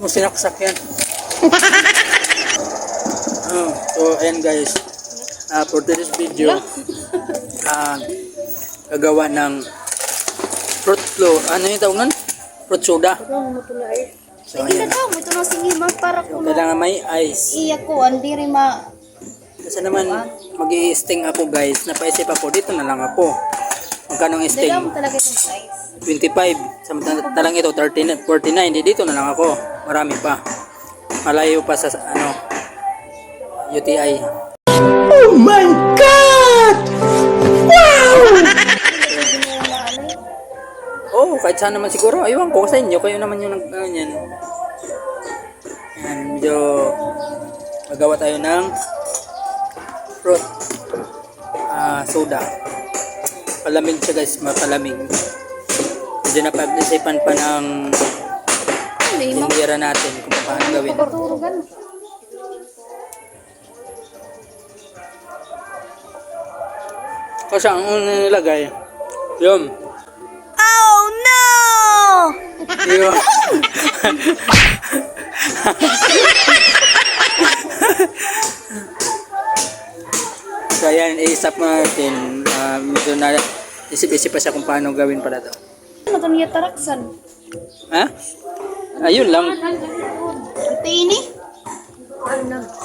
Sinaksak yan. So ayan guys, for today's video, gagawa ng fruit flow. Ano yung tawag nun? Fruit soda. So ayan. So, kailangan may ice. Iya ko, hindi rin Kasi naman mag-i-sting ako guys. Napaisip ako, dito na lang ako. Magkano ang sting? Dalam talaga itong size. 25. Samantalang ito 49. Dito na lang ako. Marami pa. Malayo pa sa UTI. Oh my God! Wow! Oh, kahit saan naman siguro. Aywan ko sa inyo. Kayo naman yung nag-ganyan. Yan, medyo magawa tayo ng fruit soda. Palamig siya guys, mapalamig. Medyo napag-isipan pa ng tindera natin kung paano gawin. Kasi ang una nilagay, yun. Oh no! Yun. So ayan, i-stop natin. Medyo na isip-isip pa siya kung paano gawin pala to. Ano ito niya taraksan? Ha? Ayun lang. Ito ini?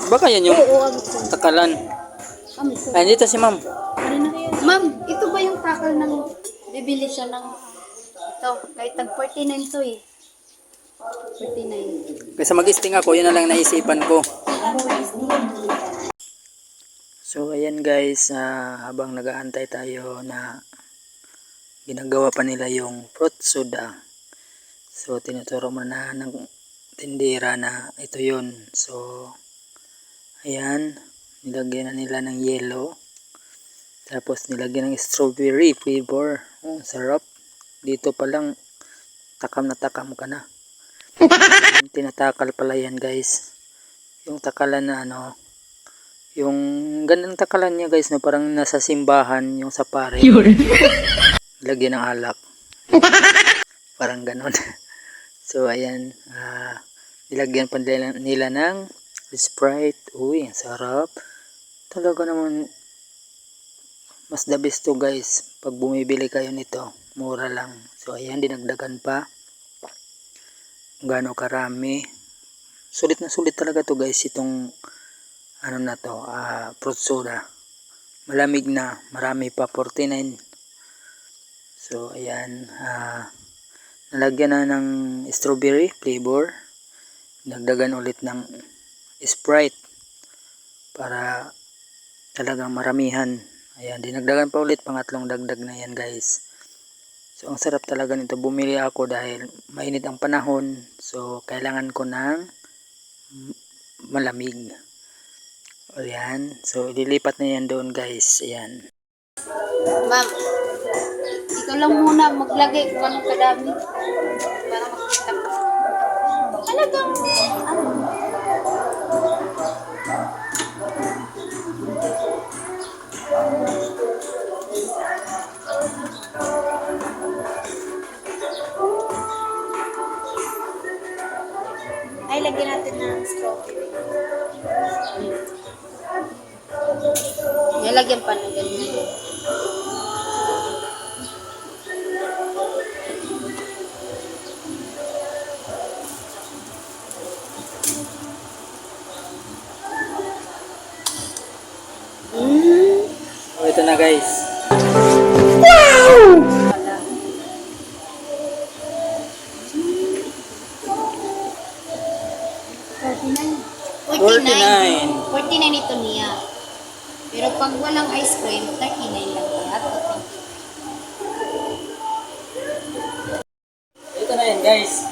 Baka yan yung takalan. Ay, dito si ma'am. Ma'am, ito ba yung takal ng bibili siya ng ito? Kahit tag 49 to eh. 49. Kasi mag-sting ako, yun na lang naisipan ko. So ayan guys, habang nag-aantay tayo na ginagawa pa nila yung fruit soda. So tinuturo mo na ng tindera na ito yun. So ayan, nilagyan na nila ng yellow. Tapos nilagyan ng strawberry flavor. Oh, sarap. Dito pa lang takam na takam ka na. Tinatakal pala yan guys. Yung takalan na yung ganang takalan niya guys, parang nasa simbahan yung sa pare. Lagyan ng alak. Parang ganon. So ayan, nilagyan pa nila ng Sprite. Uy, ang sarap. Talaga naman, mas the best to guys pag bumibili kayo nito. Mura lang. So ayan, dinagdagan pa. Gaano karami. Sulit na sulit talaga to guys, itong na to, fruit soda. Malamig na, marami pa, 49. So ayan, nalagyan na ng strawberry flavor. Nagdagan ulit ng Sprite para talagang maramihan. Ayan, dinagdagan pa ulit, pangatlong dagdag na yan guys. So ang sarap talaga nito. Bumili ako dahil mainit ang panahon. So kailangan ko ng malamig. Ayan, so ililipat na yan doon guys. Ayan. Ma'am, ikaw lang muna maglagay kung anong kadami. Para makita ko. Talagang, ay, lagyan natin ng strawberry. Nilagyan pa na ganyan. So ito na guys. Wow! 49 ito niya. Pero pag walang ice cream, 39 lang yan. Ito na yan guys.